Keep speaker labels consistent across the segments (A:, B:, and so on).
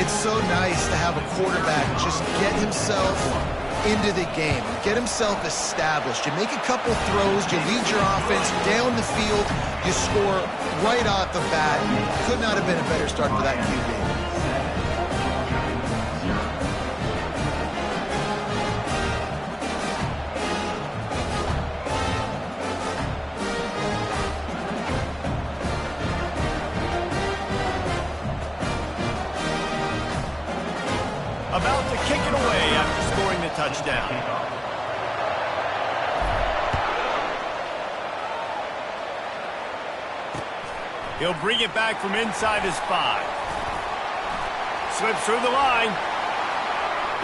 A: It's so nice to have a quarterback just get himself into the game, get himself established. You make a couple throws, you lead your offense down the field, you score right off the bat. Could not have been a better start for that QB.
B: About to kick it away after scoring the touchdown. He'll bring it back from inside his 5. Slips through the line.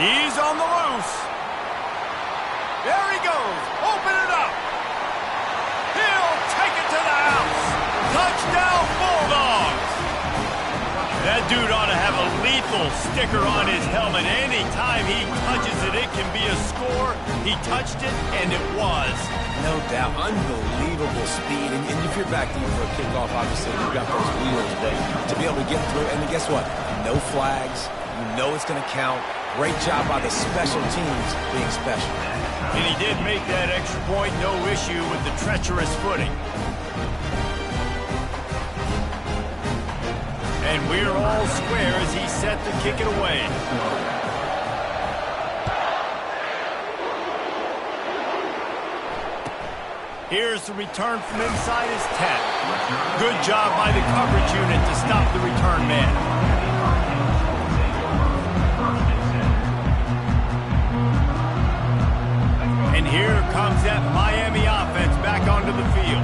B: He's on the loose. There he goes. Open it up. He'll take it to the house. Touchdown, Bulldogs. That dude ought to have a lethal sticker on his helmet. Anytime he touches it, it can be a score. He touched it, and it was.
C: No doubt. Unbelievable speed. And if you're back deep for a kickoff, obviously, you've got those wheels. But to be able to get through, and then guess what? No flags. You know it's going to count. Great job by the special teams being special.
B: And he did make that extra point. No issue with the treacherous footing. And we're all square as he's set to kick it away. Here's the return from inside his 10. Good job by the coverage unit to stop the return man. And here comes that Miami offense back onto the field.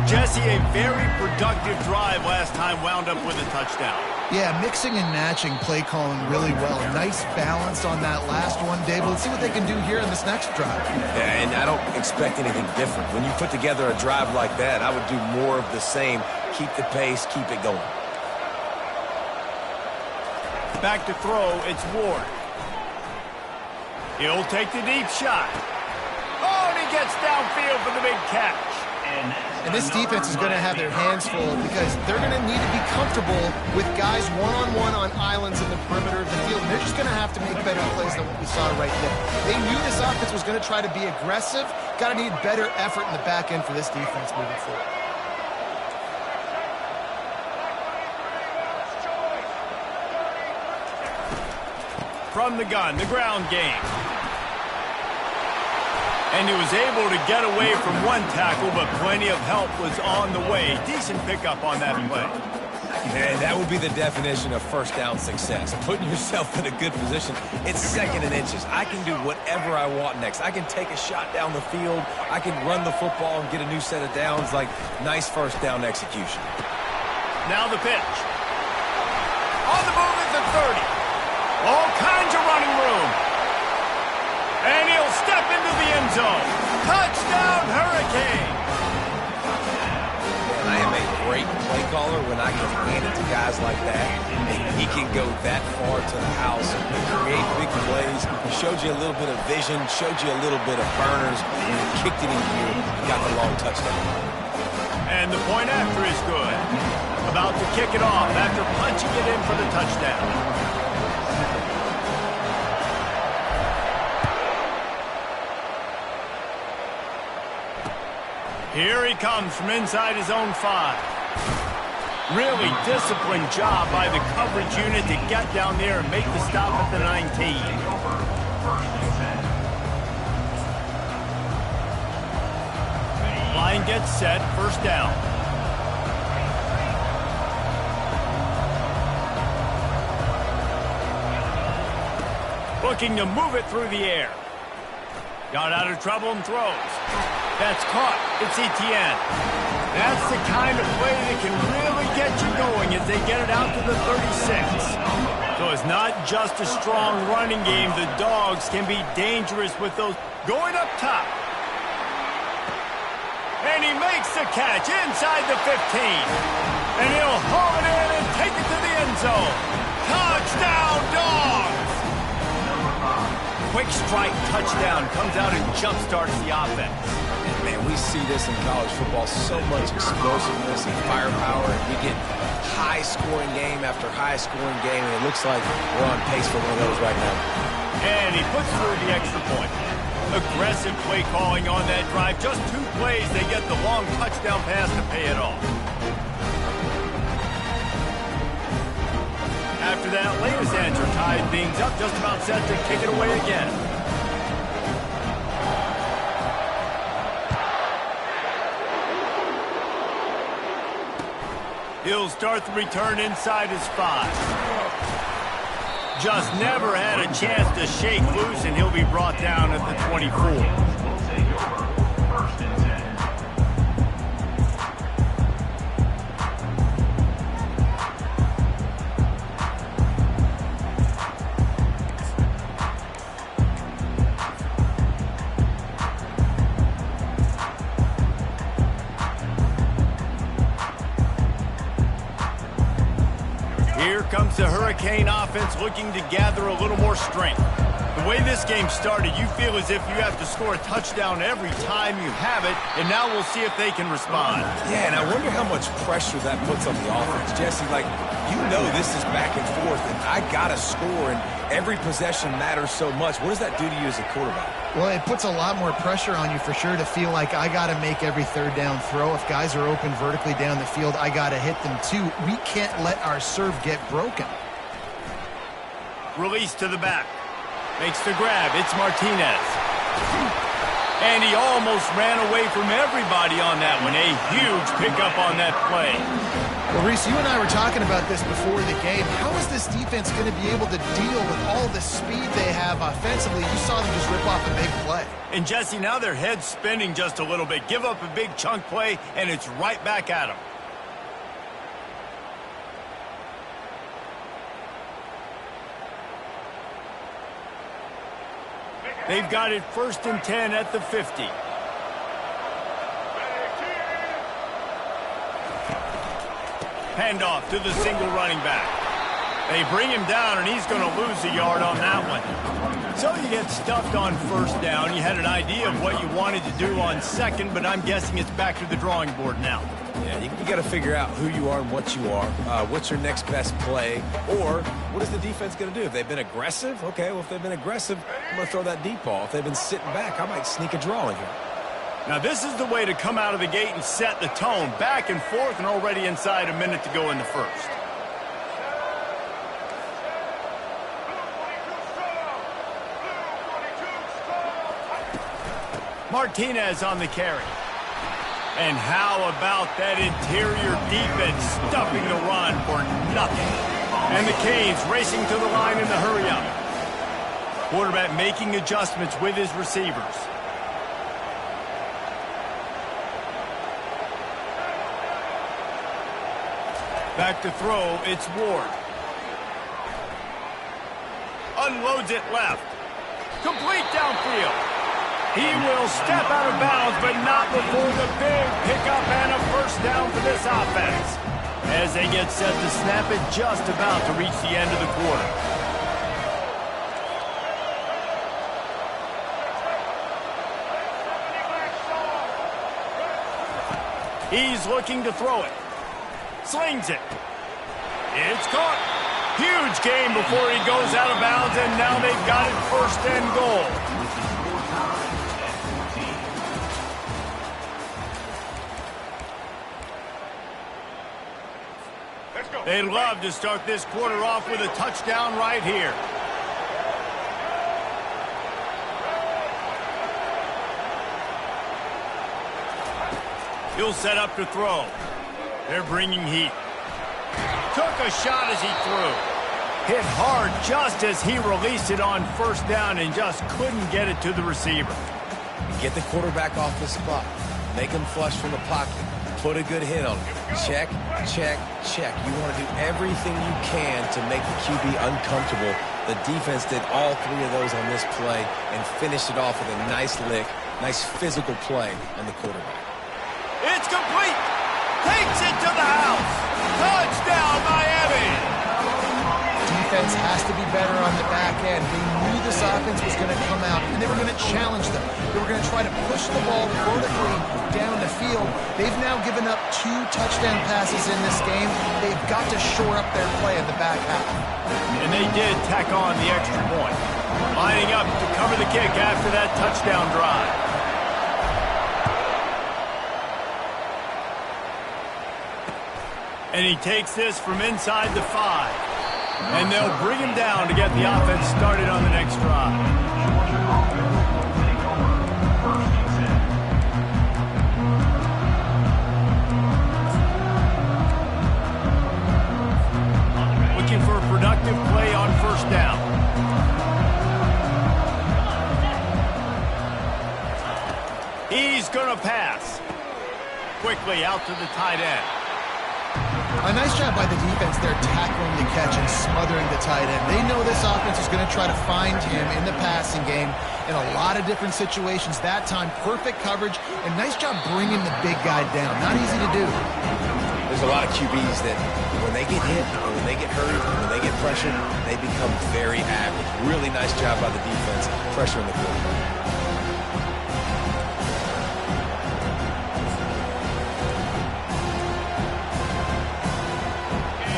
B: Jesse, a very productive drive last time wound up with a touchdown.
A: Yeah, mixing and matching play calling really well. Nice balance on that last one, Dave. Let's see what they can do here in this next drive.
C: Yeah, and I don't expect anything different. When you put together a drive like that, I would do more of the same. Keep the pace, keep it going.
B: Back to throw, it's Ward. He'll take the deep shot. Oh, and he gets downfield for the big catch.
A: And this defense is going to have their hands full because they're going to need to be comfortable with guys one-on-one on islands in the perimeter of the field. And they're just going to have to make better plays than what we saw right there. They knew this offense was going to try to be aggressive. Got to need better effort in the back end for this defense moving forward.
B: From the gun, the ground game. And he was able to get away from one tackle, but plenty of help was on the way. Decent pickup on that play.
C: And that would be the definition of first down success. Putting yourself in a good position. It's 2nd and inches. I can do whatever I want next. I can take a shot down the field. I can run the football and get a new set of downs. Like, nice first down execution.
B: Now the pitch. On the move at the 30. All kinds of running room. And he'll step into the end zone. Touchdown, Hurricane.
C: And I am a great play caller when I can hand it to guys like that. And he can go that far to the house and create big plays. He showed you a little bit of vision, showed you a little bit of burners, and he kicked it in gear and got the long touchdown.
B: And the point after is good. About to kick it off after punching it in for the touchdown. Here he comes from inside his own 5. Really disciplined job by the coverage unit to get down there and make the stop at the 19. Line gets set, first down. Looking to move it through the air. Got out of trouble and throws. That's caught. It's Etienne. That's the kind of play that can really get you going as they get it out to the 36. So it's not just a strong running game. The Dogs can be dangerous with those going up top. And he makes the catch inside the 15. And he'll haul it in and take it to the end zone. Touchdown, Dogs! Quick strike touchdown comes out and jump starts the offense.
C: Man, We see this in college football, so much explosiveness and firepower. And we get high-scoring game after high-scoring game, and it looks like we're on pace for one of those right now.
B: And he puts through the extra point. Aggressive play calling on that drive. Just 2 plays, they get the long touchdown pass to pay it off. After that latest answer tied things up, just about set to kick it away again. He'll start the return inside his 5. Just never had a chance to shake loose, and he'll be brought down at the 24. Here comes the Hurricane offense looking to gather a little more strength. The way this game started, you feel as if you have to score a touchdown every time you have it, and now we'll see if they can respond.
C: Yeah, and I wonder how much pressure that puts on the offense. Jesse, like, you know this is back and forth, and I got to score, and every possession matters so much. What does that do to you as a quarterback?
A: Well, it puts a lot more pressure on you for sure to feel like I got to make every third down throw. If guys are open vertically down the field, I got to hit them too. We can't let our serve get broken.
B: Release to the back. Makes the grab. It's Martinez. And he almost ran away from everybody on that one. A huge pickup on that play.
A: Well, Reese, you and I were talking about this before the game. How is this defense going to be able to deal with all the speed they have offensively? You saw them just rip off a big play.
B: And, Jesse, now their head's spinning just a little bit. Give up a big chunk play, and it's right back at them. They've got it 1st and 10 at the 50. Handoff to the single running back. They bring him down, and he's going to lose a yard on that one. So you get stuffed on 1st down. You had an idea of what you wanted to do on 2nd, but I'm guessing it's back to the drawing board now.
C: Yeah, you got to figure out who you are and what you are. What's your next best play? Or what is the defense going to do? If they've been aggressive, okay, well, if they've been aggressive, I'm going to throw that deep ball. If they've been sitting back, I might sneak a draw in here.
B: Now, this is the way to come out of the gate and set the tone. Back and forth, and already inside a minute to go in the 1st. Martinez on the carry. And how about that interior defense stuffing the run for nothing? And the Canes racing to the line in the hurry-up. Quarterback making adjustments with his receivers. Back to throw, it's Ward. Unloads it left. Complete downfield. He will step out of bounds, but not before the big pickup and a 1st down for this offense. As they get set to snap it, just about to reach the end of the quarter. He's looking to throw it. Slings it. It's caught. Huge game before he goes out of bounds, and now they've got it 1st and goal. They'd love to start this quarter off with a touchdown right here. He'll set up to throw. They're bringing heat. Took a shot as he threw. Hit hard just as he released it on 1st down and just couldn't get it to the receiver.
C: Get the quarterback off the spot. Make him flush from the pocket. Put a good hit on him. Check, check, check. You want to do everything you can to make the QB uncomfortable. The defense did all 3 of those on this play and finished it off with a nice lick, nice physical play on the quarterback.
B: It's complete. Takes it to the house. Touchdown, Miami.
A: defense has to be better on the back end. They knew this offense was going to come out, and they were going to challenge them. They were going to try to push the ball vertically down the field. They've now given up 2 touchdown passes in this game. They've got to shore up their play in the back half.
B: And they did tack on the extra point, lining up to cover the kick after that touchdown drive. And he takes this from inside the 5. And they'll bring him down to get the offense started on the next drive. Looking for a productive play on first down. He's going to pass. Quickly out to the tight end.
A: A nice job by the defense there tackling the catch and smothering the tight end. They know this offense is going to try to find him in the passing game in a lot of different situations. That time, perfect coverage, and nice job bringing the big guy down. Not easy to do.
C: There's a lot of QBs that when they get hit, or when they get hurt, or when they get pressured, they become very average. Really nice job by the defense pressuring the quarterback.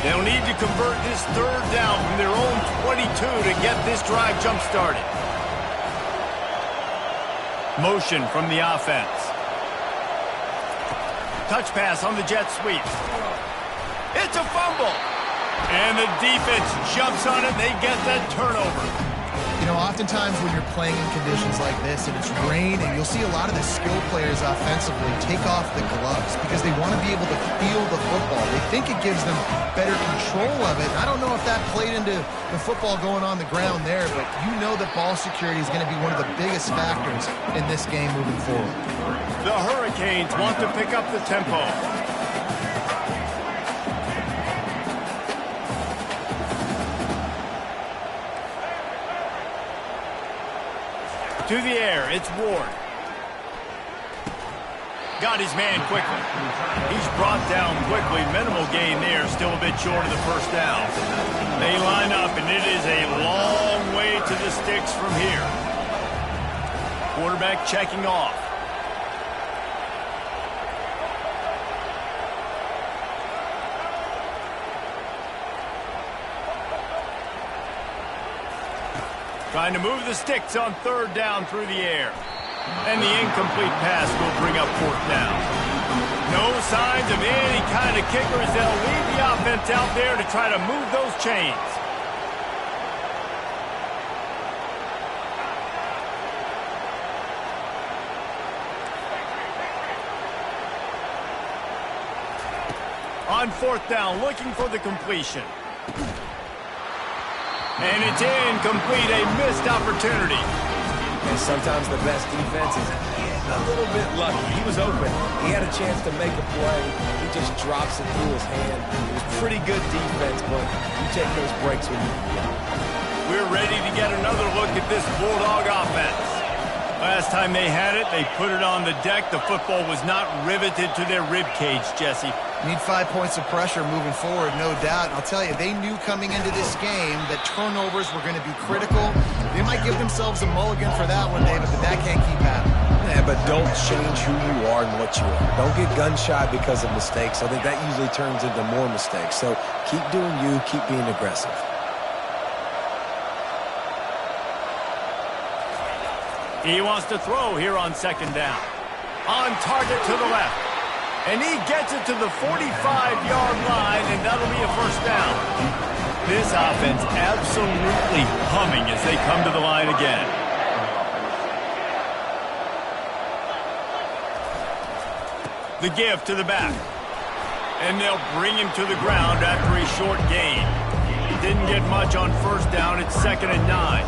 B: They'll need to convert this third down from their own 22 to get this drive jump-started. Motion from the offense. Touch pass on the jet sweep. It's a fumble. And the defense jumps on it. They get that turnover.
A: You know, oftentimes when you're playing in conditions like this and it's rain, and you'll see a lot of the skill players offensively take off the gloves because they want to be able to feel the football. They think it gives them better control of it. I don't know if that played into the football going on the ground there, but you know that ball security is going to be one of the biggest factors in this game moving forward.
B: The Hurricanes want to pick up the tempo. To the air, it's Ward. Got his man quickly. He's brought down quickly. Minimal gain there, still a bit short of the first down. They line up, and it is a long way to the sticks from here. Quarterback checking off. Trying to move the sticks on third down through the air. And the incomplete pass will bring up fourth down. No signs of any kind of kickers. They'll leave the offense out there to try to move those chains. On fourth down, looking for the completion. And it's incomplete, a missed opportunity.
C: And sometimes the best defense is a little bit lucky. He was open. He had a chance to make a play. He just drops it through his hand. It was pretty good defense, but you take those breaks when you can get them.
B: We're ready to get another look at this Bulldog offense. Last time they had it, they put it on the deck. The football was not riveted to their rib cage, Jesse.
A: Need 5 points of pressure moving forward, no doubt. And I'll tell you, they knew coming into this game that turnovers were going to be critical. They might give themselves a mulligan for that one, David, but that can't keep happening.
C: Yeah, but don't change who you are and what you are. Don't get gun-shy because of mistakes. I think that usually turns into more mistakes. So keep doing you, keep being aggressive.
B: He wants to throw here on second down. On target to the left. And he gets it to the 45-yard line, and that'll be a first down. This offense absolutely humming as they come to the line again. The give to the back. And they'll bring him to the ground after a short gain. He didn't get much on first down. It's 2nd and 9.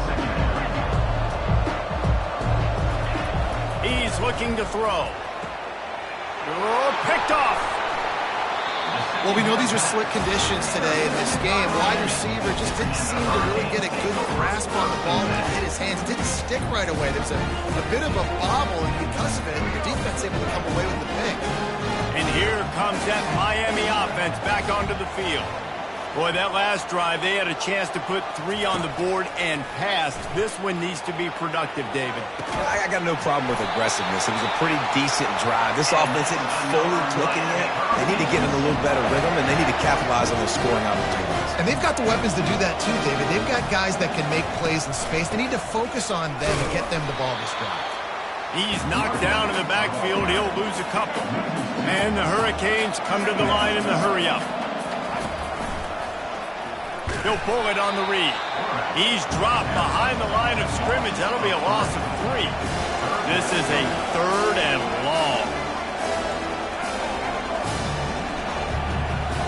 B: He's looking to throw. Oh, picked off.
A: Well, we know these are slick conditions today in this game. Wide receiver just didn't seem to really get a good grasp on the ball when it hit his hands. Didn't stick right away. There was a bit of a bobble, and because of it, the defense able to come away with the pick.
B: And here comes that Miami offense back onto the field. Boy, that last drive, they had a chance to put 3 on the board and passed. This one needs to be productive, David.
C: I got no problem with aggressiveness. It was a pretty decent drive. This offense isn't fully clicking yet. They need to get in a little better rhythm, and they need to capitalize on those scoring opportunities.
A: And they've got the weapons to do that too, David. They've got guys that can make plays in space. They need to focus on them and get them the ball this drive.
B: He's knocked down in the backfield. He'll lose a couple. And the Hurricanes come to the line in the hurry-up. He'll pull it on the read. He's dropped behind the line of scrimmage. That'll be a loss of 3. This is a 3rd and long.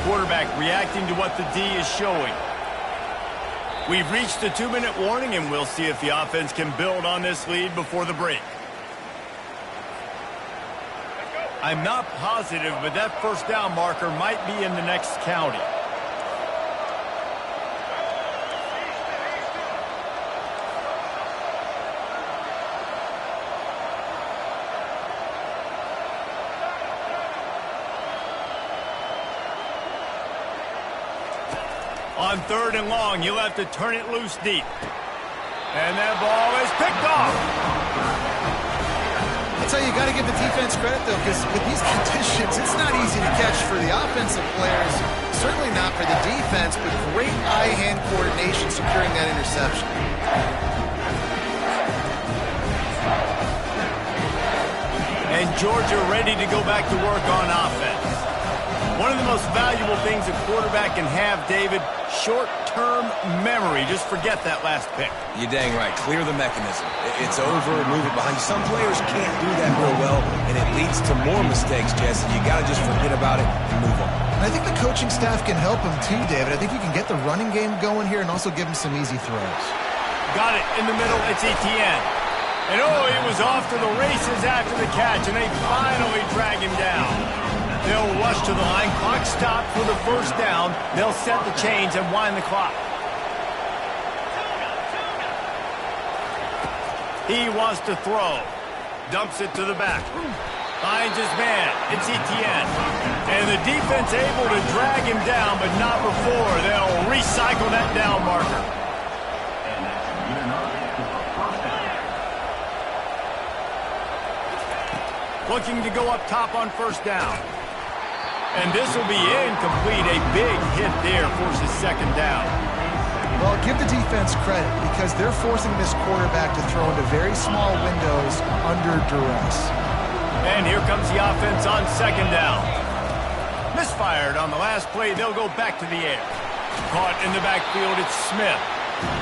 B: Quarterback reacting to what the D is showing. We've reached the 2-minute warning, and we'll see if the offense can build on this lead before the break. I'm not positive, but that first down marker might be in the next county. On 3rd and long, you'll have to turn it loose deep. And that ball is picked off.
A: That's how you got to give the defense credit, though, because with these conditions, it's not easy to catch for the offensive players. Certainly not for the defense, but great eye-hand coordination securing that interception.
B: And Georgia ready to go back to work on offense. One of the most valuable things a quarterback can have, David, short-term memory. Just forget that last pick.
C: You're dang right. Clear the mechanism. It's over, move it behind you. Some players can't do that real well, and it leads to more mistakes, Jesse. You got to just forget about it and move on.
A: And I think the coaching staff can help him too, David. I think you can get the running game going here and also give him some easy throws.
B: Got it in the middle. It's Etienne. And oh, he was off to the races after the catch, and they finally drag him down. They'll rush to the line. Clock stopped for the first down. They'll set the chains and wind the clock. He wants to throw. Dumps it to the back. Finds his man. It's Etienne. And the defense able to drag him down, but not before. They'll recycle that down marker. Looking to go up top on first down. And this will be incomplete. A big hit there forces second down.
A: Well, give the defense credit because they're forcing this quarterback to throw into very small windows under duress.
B: And here comes the offense on second down. Misfired on the last play. They'll go back to the air. Caught in the backfield. It's Smith.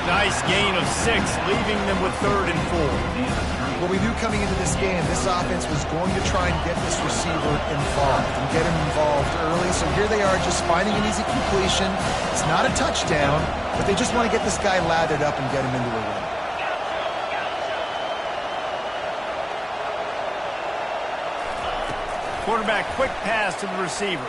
B: Nice gain of 6, leaving them with 3rd and 4.
A: What we knew coming into this game, this offense was going to try and get this receiver involved and get him involved early. So here they are just finding an easy completion. It's not a touchdown, but they just want to get this guy lathered up and get him into a run.
B: Quarterback quick pass to the receiver.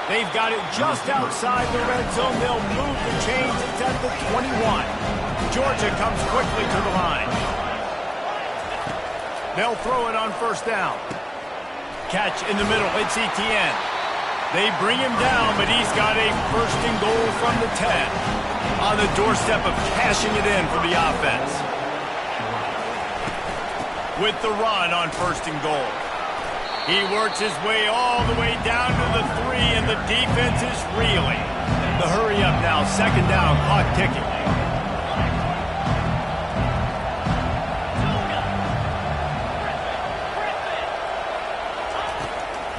B: They've got it just outside the red zone. They'll move the chains. It's at the 21. Georgia comes quickly to the line. They'll throw it on first down. Catch in the middle. It's Etienne. They bring him down, but he's got a first and goal from the 10. On the doorstep of cashing it in for the offense. With the run on first and goal. He works his way all the way down to the 3, and the defense is reeling. The hurry up now, second down, clock ticking.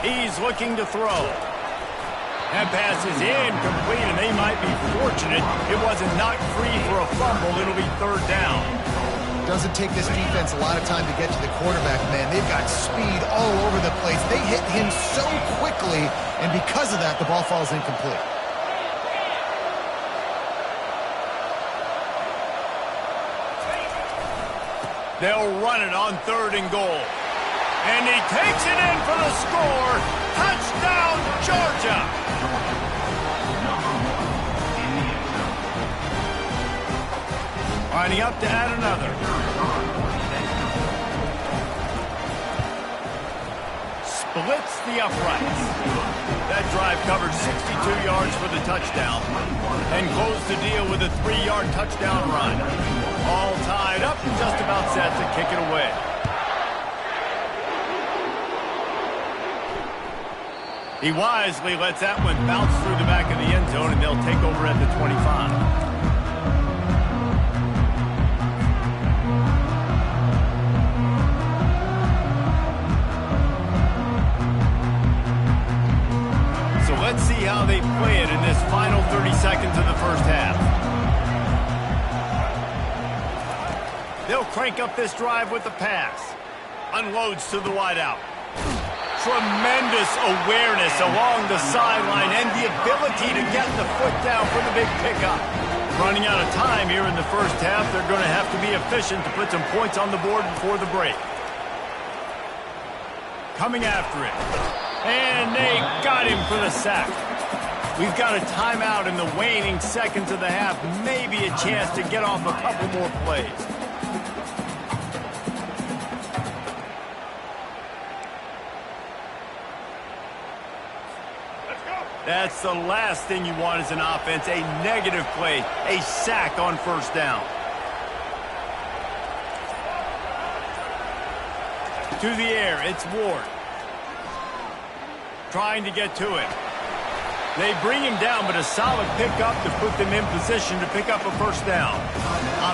B: He's looking to throw. That pass is incomplete, and they might be fortunate it wasn't knocked free for a fumble. It'll be 3rd down.
A: Doesn't take this defense a lot of time to get to the quarterback, man. They've got speed all over the place. They hit him so quickly, and because of that, the ball falls incomplete.
B: They'll run it on 3rd and goal. And he takes it in for the score. Touchdown, Georgia! Lining up to add another. blitz the uprights. That drive covered 62 yards for the touchdown and closed the deal with a 3-yard touchdown run. All tied up and just about set to kick it away. He wisely lets that one bounce through the back of the end zone, and they'll take over at the 25. So let's see how they play it in this final 30 seconds of the first half. They'll crank up this drive with the pass. Unloads to the wideout. Tremendous awareness along the sideline and the ability to get the foot down for the big pickup. Running out of time here in the first half, they're going to have to be efficient to put some points on the board before the break. Coming after it. And they got him for the sack. We've got a timeout in the waning seconds of the half. Maybe a chance to get off a couple more plays. That's the last thing you want as an offense, a negative play, a sack on first down. To the air, it's Ward. Trying to get to it. They bring him down, but a solid pickup to put them in position to pick up a first down.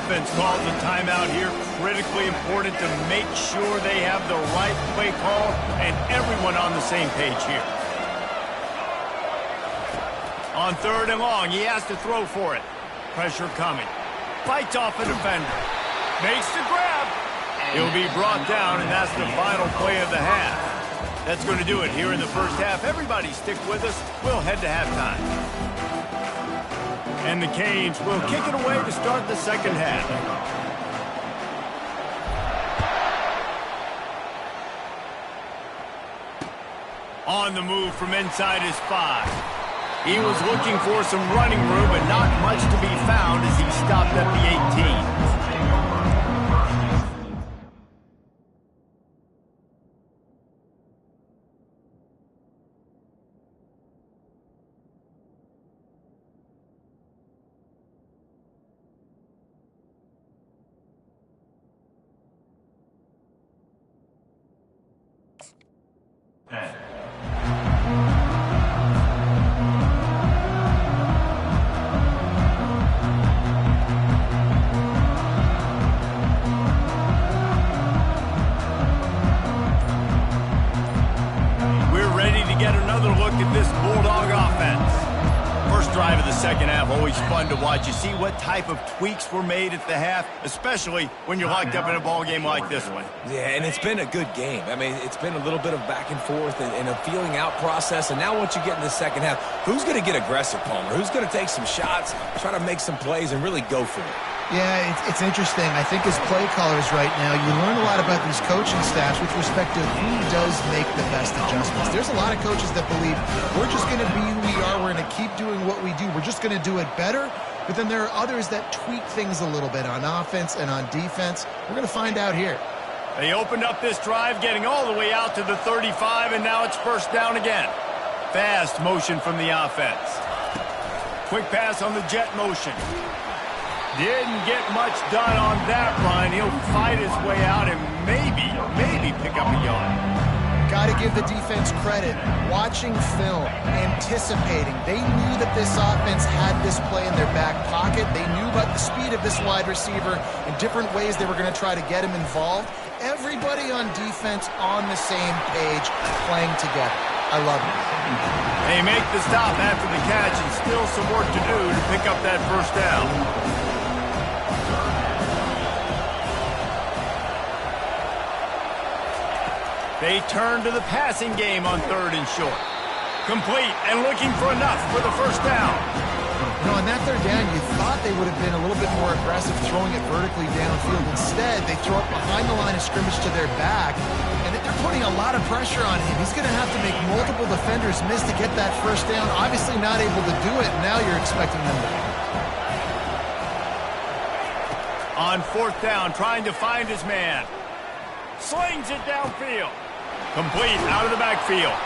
B: Offense calls a timeout here. Critically important to make sure they have the right play call and everyone on the same page here. On 3rd and long, he has to throw for it. Pressure coming. Fights off a defender. Makes the grab. He'll be brought down, and that's the final play of the half. That's going to do it here in the first half. Everybody stick with us. We'll head to halftime. And the Canes will kick it away to start the second half. On the move from inside his 5. He was looking for some running room, but not much to be found as he stopped at the 18. To watch. You see what type of tweaks were made at the half, especially when you're locked up in a ball game like this one.
C: Yeah, and it's been a good game. I mean, it's been a little bit of back and forth and a feeling out process. And now once you get in the second half, who's going to get aggressive, Palmer? Who's going to take some shots, try to make some plays, and really go for it?
A: Yeah, it's interesting. I think as play callers right now, you learn a lot about these coaching staffs with respect to who does make the best adjustments. There's a lot of coaches that believe we're just going to be who we are. We're going to keep doing what we do. We're just going to do it better. But then there are others that tweak things a little bit on offense and on defense. We're going to find out here.
B: They opened up this drive, getting all the way out to the 35, and now it's first down again. Fast motion from the offense. Quick pass on the jet motion. Didn't get much done on that run. He'll fight his way out and maybe pick up a yard.
A: Got to give the defense credit. Watching film, anticipating. They knew that this offense had this play in their back pocket. They knew about the speed of this wide receiver and different ways they were going to try to get him involved. Everybody on defense on the same page, playing together. I love it.
B: They make the stop after the catch and still some work to do to pick up that first down. They turn to the passing game on 3rd and short. Complete and looking for enough for the first down.
A: You know, on that 3rd down, you thought they would have been a little bit more aggressive throwing it vertically downfield. Instead, they throw it behind the line of scrimmage to their back, and they're putting a lot of pressure on him. He's going to have to make multiple defenders miss to get that first down. Obviously not able to do it, and now you're expecting them to. On 4th down, trying to find his man. Slings it downfield.
B: Complete out of the backfield.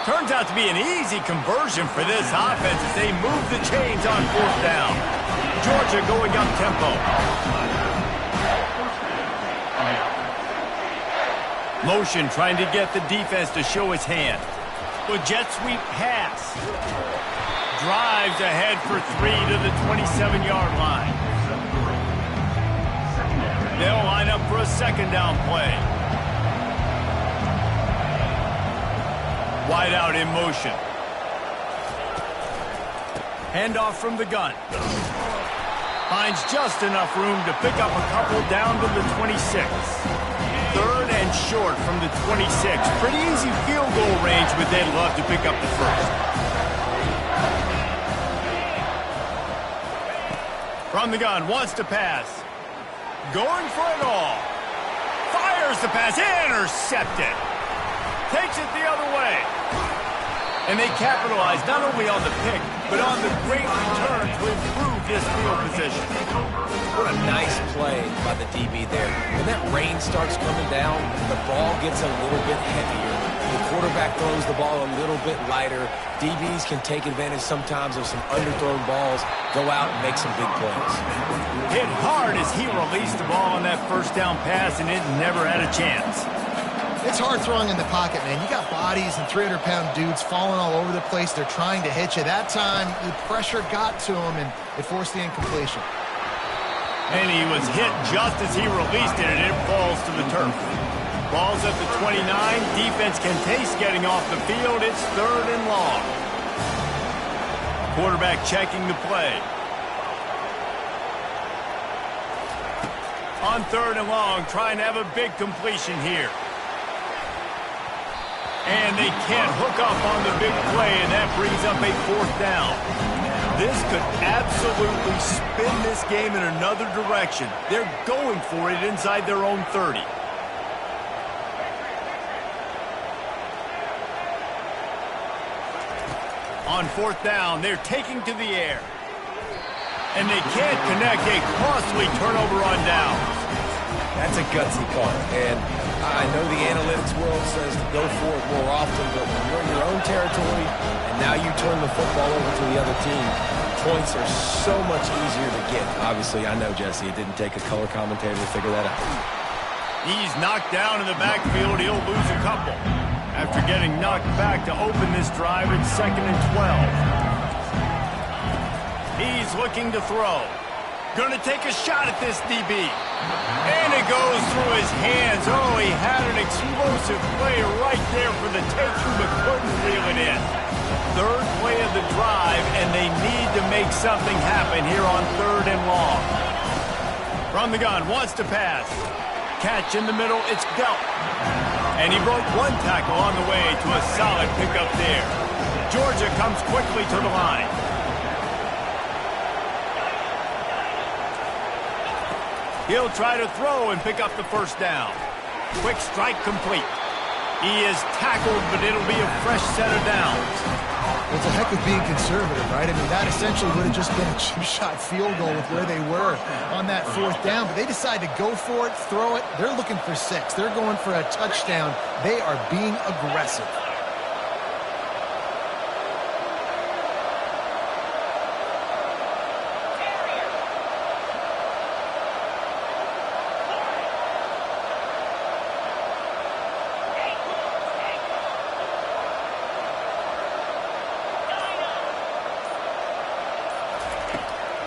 B: Turns out to be an easy conversion for this offense as they move the chains on 4th down. Georgia going up tempo. Motion trying to get the defense to show his hand. With jet sweep pass. Drives ahead for 3 to the 27-yard line. They'll line up for a 2nd down play. Wide out in motion. Handoff from the gun. Finds just enough room to pick up a couple down to the 26. 3rd and short from the 26. Pretty easy field goal range, but they'd love to pick up the first. From the gun, wants to pass. Going for it all. Fires the pass, intercepted. Takes it the other way. And they capitalize not only on the pick, but on the great return to improve this field position.
C: What a nice play by the DB there. When that rain starts coming down, the ball gets a little bit heavier. The quarterback throws the ball a little bit lighter. DBs can take advantage sometimes of some underthrown balls, go out and make some big plays.
B: Hit hard as he released the ball on that 1st down pass, and it never had a chance.
A: It's hard throwing in the pocket, man. You got bodies and 300-pound dudes falling all over the place. They're trying to hit you. That time, the pressure got to him, and it forced the incompletion.
B: And he was hit just as he released it, and it falls to the turf. Ball's at the 29. Defense can taste getting off the field. It's 3rd and long. Quarterback checking the play. On 3rd and long, trying to have a big completion here. And they can't hook up on the big play, and that brings up a 4th down. This could absolutely spin this game in another direction. They're going for it inside their own 30. On 4th down, they're taking to the air. And they can't connect, a costly turnover on downs.
C: That's a gutsy call, and I know the analytics world says to go for it more often, but when you're in your own territory and now you turn the football over to the other team, points are so much easier to get. Obviously, I know, Jesse, it didn't take a color commentator to figure that out.
B: He's knocked down in the backfield. He'll lose a couple. After getting knocked back to open this drive, it's 2nd and 12. He's looking to throw. Going to take a shot at this DB. And it goes through his hands. Oh, he had an explosive play right there for the taking, but couldn't reel it in. 3rd play of the drive, and they need to make something happen here on 3rd and long. From the gun, wants to pass. Catch in the middle, it's dealt. And he broke one tackle on the way to a solid pickup there. Georgia comes quickly to the line. He'll try to throw and pick up the 1st down. Quick strike complete. He is tackled, but it'll be a fresh set of downs.
A: It's a heck of being conservative, right? I mean, that essentially would have just been a chip-shot field goal with where they were on that 4th down. But they decide to go for it, throw it. They're looking for 6. They're going for a touchdown. They are being aggressive.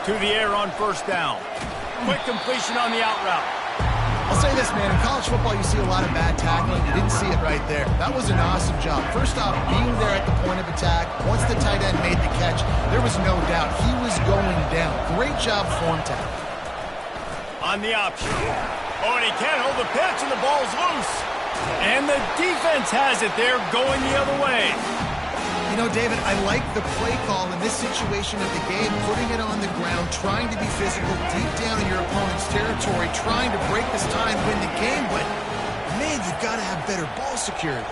B: To the air on 1st down. Quick completion on the out route.
A: I'll say this, man. In college football, you see a lot of bad tackling. You didn't see it right there. That was an awesome job. First off, being there at the point of attack. Once the tight end made the catch, there was no doubt he was going down. Great job form tackle.
B: On the option. Oh, and he can't hold the pitch, and the ball's loose. And the defense has it there, going the other way.
A: You know, David, I like the play call in this situation of the game, putting it on the ground, trying to be physical deep down in your opponent's territory, trying to break this tie and win the game, but, man, you've got to have better ball security.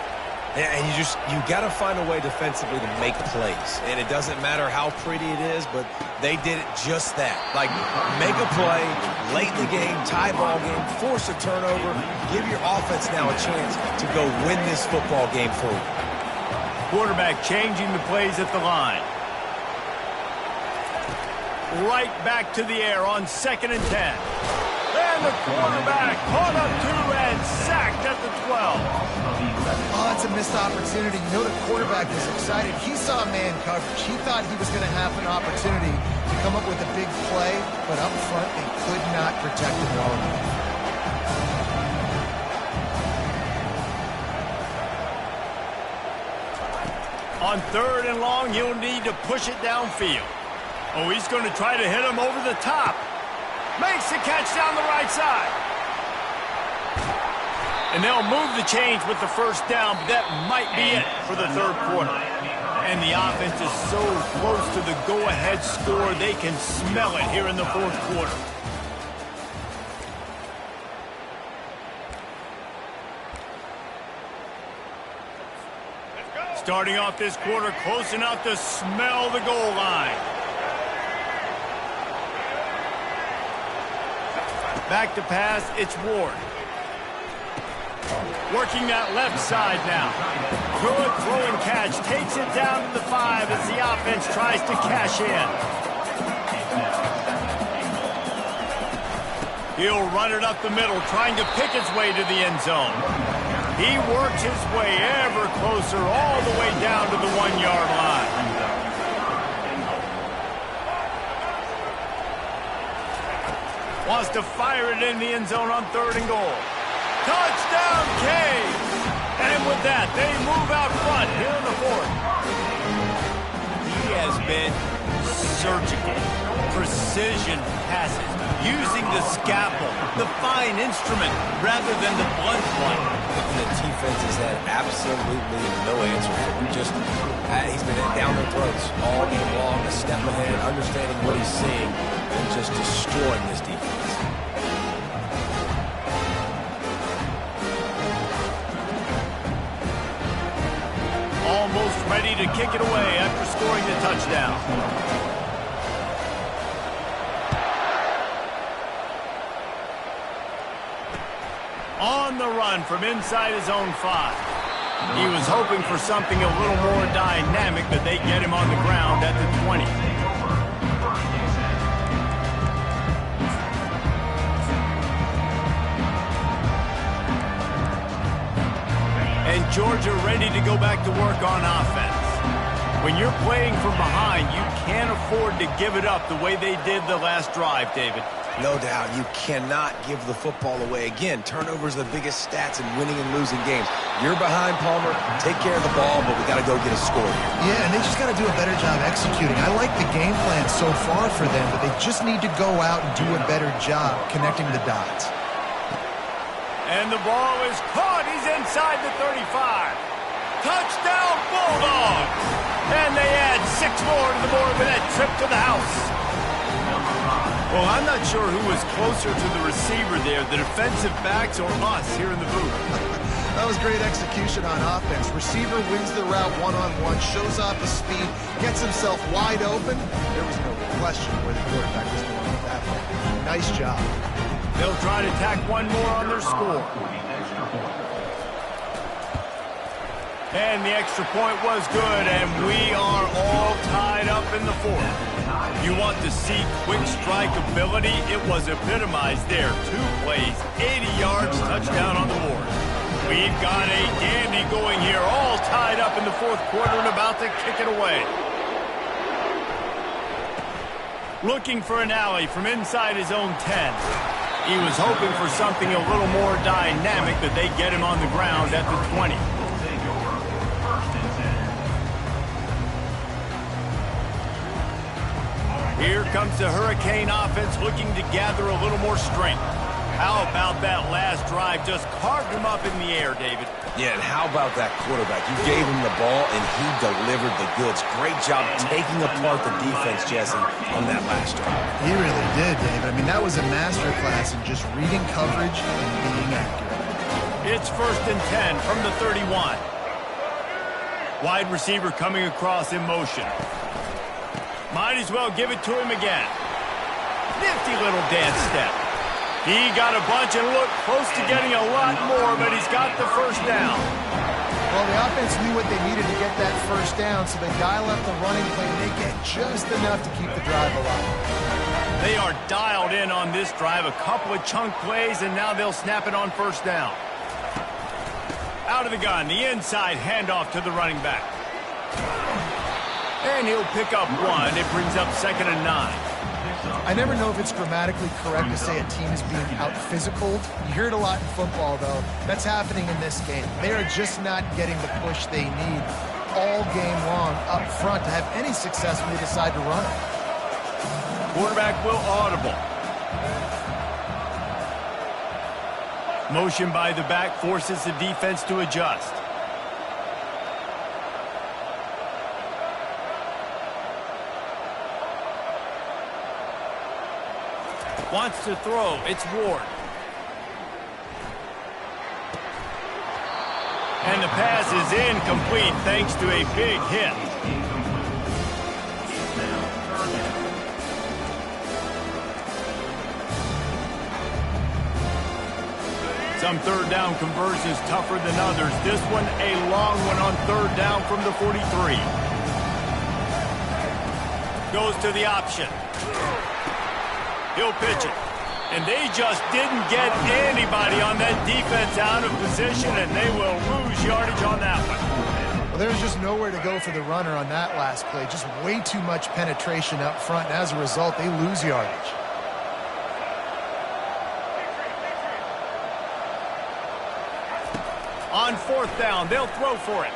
C: Yeah, and you got to find a way defensively to make plays. And it doesn't matter how pretty it is, but they did it just that. Like, make a play, late in the game, tie ball game, force a turnover, give your offense now a chance to go win this football game for you.
B: Quarterback changing the plays at the line. Right back to the air on 2nd and 10. And the quarterback caught up 2 and sacked at the 12.
A: Oh, it's a missed opportunity. You know the quarterback was excited. He saw man coverage. He thought he was going to have an opportunity to come up with a big play, but up front they could not protect him well enough.
B: On 3rd and long, he'll need to push it downfield. Oh, he's going to try to hit him over the top. Makes the catch down the right side. And they'll move the chains with the first down, but that might be it for the 3rd quarter. And the offense is so close to the go-ahead score, they can smell it here in the 4th quarter. Starting off this quarter close enough to smell the goal line. Back to pass, it's Ward. Working that left side now. Good throw and catch. Takes it down to the 5 as the offense tries to cash in. He'll run it up the middle, trying to pick its way to the end zone. He works his way ever closer, all the way down to the 1-yard line. Wants to fire it in the end zone on 3rd and goal. Touchdown, Caves! And with that, they move out front here in the 4th. He has been surgical. Precision passes. Using the scalpel, the fine instrument, rather than the blunt one.
C: The defense has had absolutely no answer for him. He's been down their throats all game long, a step ahead, understanding what he's seeing, and just destroying this defense.
B: Almost ready to kick it away after scoring the touchdown. On the run from inside his own 5. He was hoping for something a little more dynamic, but they get him on the ground at the 20. And Georgia ready to go back to work on offense. When you're playing from behind, you can't afford to give it up the way they did the last drive, David.
C: No doubt, you cannot give the football away. Again, turnovers are the biggest stats in winning and losing games. You're behind, Palmer. Take care of the ball, but we got to go get a score here.
A: Yeah, and they just got to do a better job executing. I like the game plan so far for them, but they just need to go out and do a better job connecting the dots.
B: And the ball is caught. He's inside the 35. Touchdown, Bulldogs! And they add 6 more to the board with that trip to the house. Well, I'm not sure who was closer to the receiver there, the defensive backs or us here in the booth.
A: That was great execution on offense. Receiver wins the route one-on-one, shows off his speed, gets himself wide open. There was no question where the quarterback was going with that one. Nice job.
B: They'll try to tack one more on their score. And the extra point was good, and we are all tied up in the 4th. You want to see quick strike ability? It was epitomized there. 2 plays, 80 yards, touchdown on the board. We've got a dandy going here, all tied up in the 4th quarter and about to kick it away. Looking for an alley from inside his own 10. He was hoping for something a little more dynamic, but they get him on the ground at the 20. Here comes the Hurricane offense looking to gather a little more strength. How about that last drive? Just carved him up in the air, David.
C: Yeah, and how about that quarterback? You gave him the ball, and he delivered the goods. Great job taking apart the defense, Jesse, on that last drive.
A: He really did, David. I mean, that was a masterclass in just reading coverage and being accurate.
B: It's 1st and 10 from the 31. Wide receiver coming across in motion. Might as well give it to him again. Nifty little dance step. He got a bunch and looked close to getting a lot more, but he's got the first down.
A: Well, the offense knew what they needed to get that first down, so they dial up the running play, and they get just enough to keep the drive alive.
B: They are dialed in on this drive. A couple of chunk plays, and now they'll snap it on first down. Out of the gun, the inside handoff to the running back. And he'll pick up one. It brings up 2nd and 9.
A: I never know if it's grammatically correct to say a team is being out-physicaled. You hear it a lot in football, though. That's happening in this game. They are just not getting the push they need all game long up front to have any success when they decide to run it.
B: Quarterback will audible. Motion by the back forces the defense to adjust. Wants to throw. It's Ward. And the pass is incomplete thanks to a big hit. Some third down conversions tougher than others. This one a long one on third down from the 43. Goes to the option. He'll pitch it. And they just didn't get anybody on that defense out of position, and they will lose yardage on that one.
A: Well, there's just nowhere to go for the runner on that last play. Just way too much penetration up front, and as a result, they lose yardage.
B: On fourth down, they'll throw for it.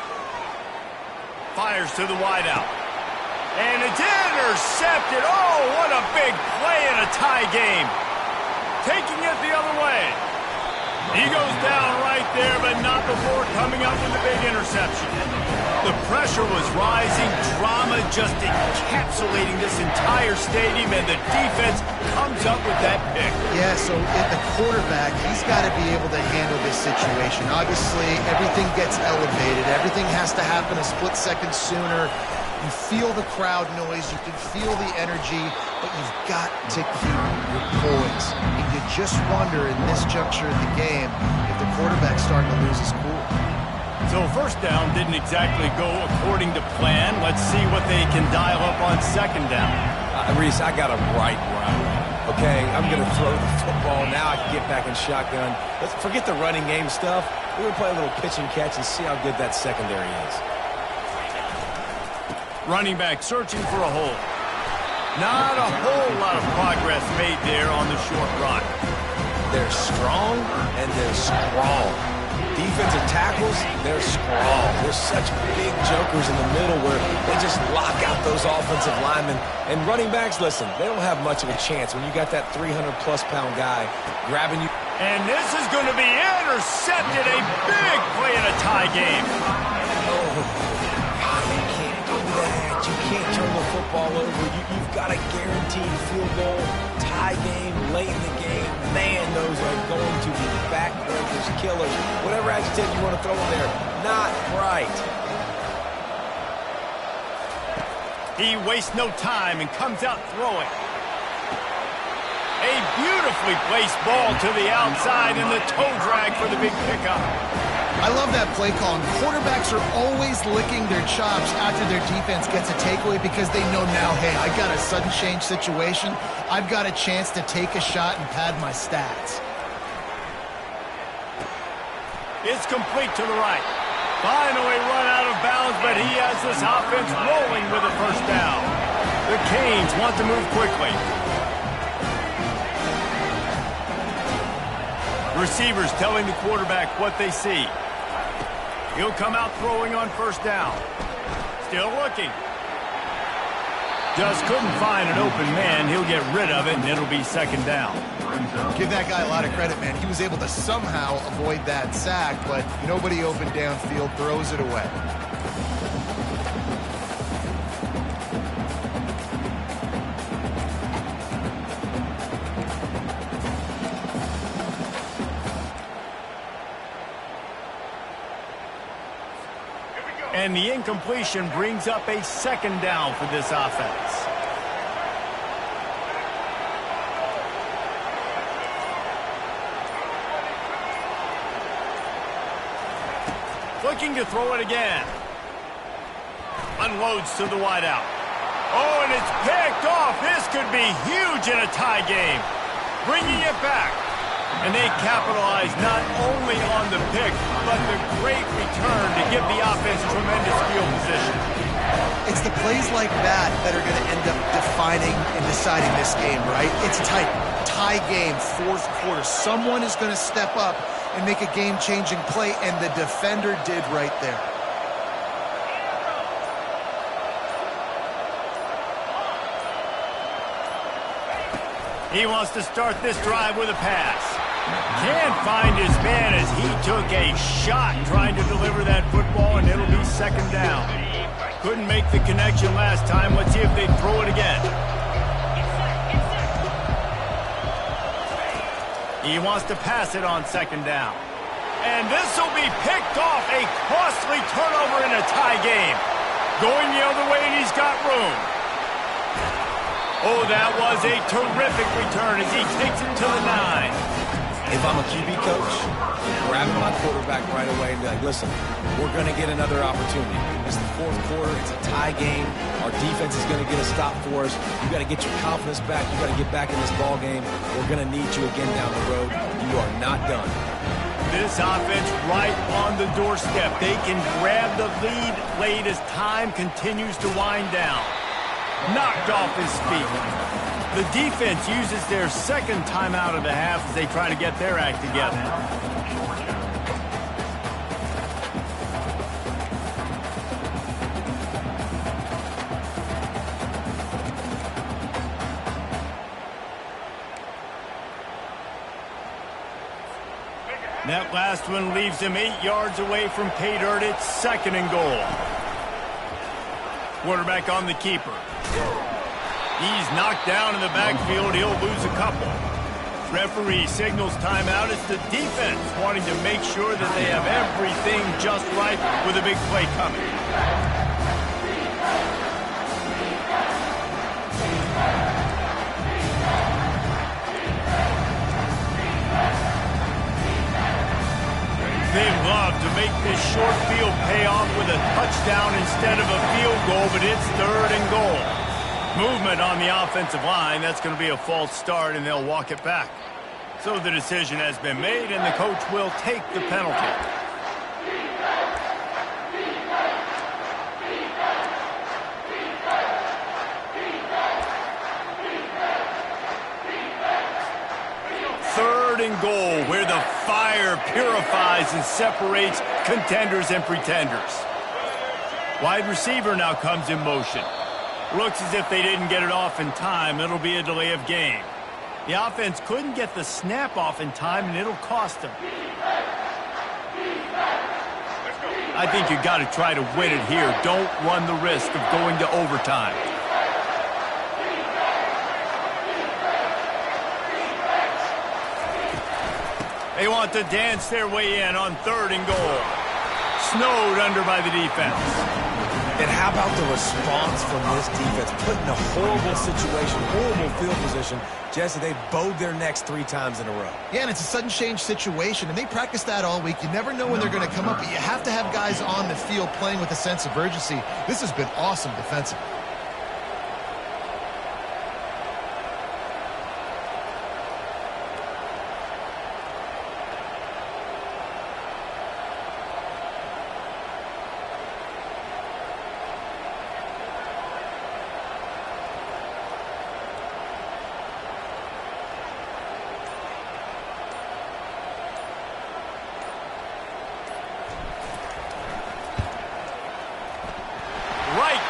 B: Fires to the wideout. And it's intercepted. Oh, what a big play in a tie game. Taking it the other way. He goes down right there, but not before coming up with a big interception. The pressure was rising. Drama just encapsulating this entire stadium, and the defense comes up with that pick.
A: Yeah, so the quarterback, he's got to be able to handle this situation. Obviously, everything gets elevated. Everything has to happen a split second sooner. You feel the crowd noise, you can feel the energy, but you've got to keep your poise. And you just wonder in this juncture of the game if the quarterback's starting to lose his cool.
B: So first down didn't exactly go according to plan. Let's see what they can dial up on second down.
C: Reese, I got a bright run. Okay, I'm going to throw the football. Now I can get back in shotgun. Let's forget the running game stuff. We're going to play a little pitch and catch and see how good that secondary is.
B: Running back searching for a hole. Not a whole lot of progress made there on the short run.
C: They're strong and they're strong. Defensive tackles, they're strong. They're such big jokers in the middle where they just lock out those offensive linemen. And running backs, listen, they don't have much of a chance when you got that 300-plus pound guy grabbing you.
B: And this is going to be intercepted. A big play in a tie game.
C: You can't turn the football over. You've got a guaranteed field goal, tie game, late in the game. Man, those are going to be backbreakers, killers, whatever adjective you want to throw in there. Not right.
B: He wastes no time and comes out throwing. A beautifully placed ball to the outside and the toe drag for the big pickup.
A: I love that play call. And quarterbacks are always licking their chops after their defense gets a takeaway because they know now, hey, I got a sudden change situation. I've got a chance to take a shot and pad my stats.
B: It's complete to the right. Finally run out of bounds, but he has this offense rolling with a first down. The Canes want to move quickly. Receivers telling the quarterback what they see. He'll come out throwing on first down. Still looking. Just couldn't find an open man. He'll get rid of it, and it'll be second down.
A: Give that guy a lot of credit, man. He was able to somehow avoid that sack, but nobody open downfield, throws it away.
B: And the incompletion brings up a second down for this offense. Looking to throw it again. Unloads to the wideout. Oh, and it's picked off. This could be huge in a tie game. Bringing it back. And they capitalize not only on the pick, but the great return to give the offense tremendous field position.
A: It's the plays like that that are going to end up defining and deciding this game, right? It's tight. Tie game, fourth quarter. Someone is going to step up and make a game-changing play, and the defender did right there.
B: He wants to start this drive with a pass. Can't find his man as he took a shot trying to deliver that football, and it'll be second down. Couldn't make the connection last time. Let's see if they throw it again. He wants to pass it on second down. And this will be picked off. A costly turnover in a tie game. Going the other way, and he's got room. Oh, that was a terrific return as he takes it to the 9.
C: If I'm a QB coach, grabbing my quarterback right away and be like, listen, we're going to get another opportunity. It's the fourth quarter. It's a tie game. Our defense is going to get a stop for us. You got to get your confidence back. You got to get back in this ball game. We're going to need you again down the road. You are not done.
B: This offense right on the doorstep. They can grab the lead late as time continues to wind down. Knocked off his feet. The defense uses their second timeout of the half as they try to get their act together. That last one leaves him 8 yards away from pay dirt. It's second and goal. Quarterback on the keeper. He's knocked down in the backfield. He'll lose a couple. Referee signals timeout. It's the defense wanting to make sure that they have everything just right with a big play coming. They love to make this short field pay off with a touchdown instead of a field goal, but it's third and goal. Movement on the offensive line. That's going to be a false start, and they'll walk it back. So the decision has been made, and the coach will take the penalty. Third and goal, where the fire purifies and separates contenders and pretenders. Wide receiver now comes in motion. Looks as if they didn't get it off in time. It'll be a delay of game. The offense couldn't get the snap off in time, and it'll cost them. I think you got to try to win it here. Don't run the risk of going to overtime. They want to dance their way in on third and goal. Snowed under by the defense.
C: And how about the response from this defense? Put in a horrible situation, horrible field position, just as they bowed their necks 3 times in a row.
A: Yeah, and it's a sudden change situation, and they practice that all week. You never know when they're going to come up, but you have to have guys on the field playing with a sense of urgency. This has been awesome defensively.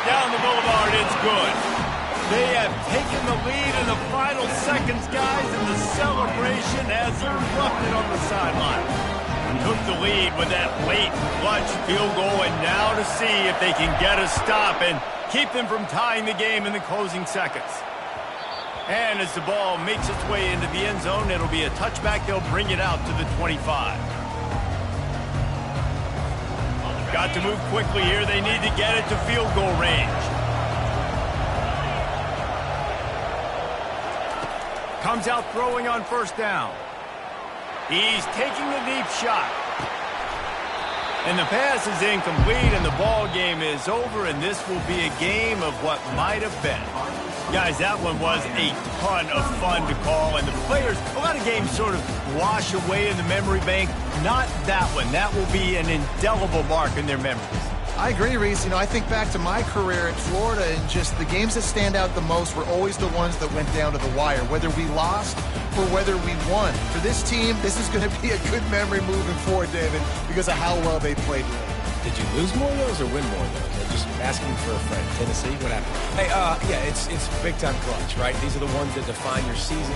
B: Down the boulevard, it's good. They have taken the lead in the final seconds, guys, and the celebration has erupted on the sideline. Took the lead with that late clutch field goal, and now to see if they can get a stop and keep them from tying the game in the closing seconds. And as the ball makes its way into the end zone, it'll be a touchback. They'll bring it out to the 25. Got to move quickly here. They need to get it to field goal range. Comes out throwing on first down. He's taking the deep shot. And the pass is incomplete, and the ball game is over, and this will be a game of what might have been. Guys, that one was a ton of fun to call, and the players, a lot of games sort of wash away in the memory bank. Not that one. That will be an indelible mark in their memories.
A: I agree, Reese. I think back to my career at Florida, and just the games that stand out the most were always the ones that went down to the wire, whether we lost or whether we won. For this team, this is going to be a good memory moving forward, David, because of how well they played today.
C: Did you lose more of those or win more of those? I'm just asking for a friend. Tennessee, what happened? Hey, yeah, it's big-time clutch, right? These are the ones that define your season.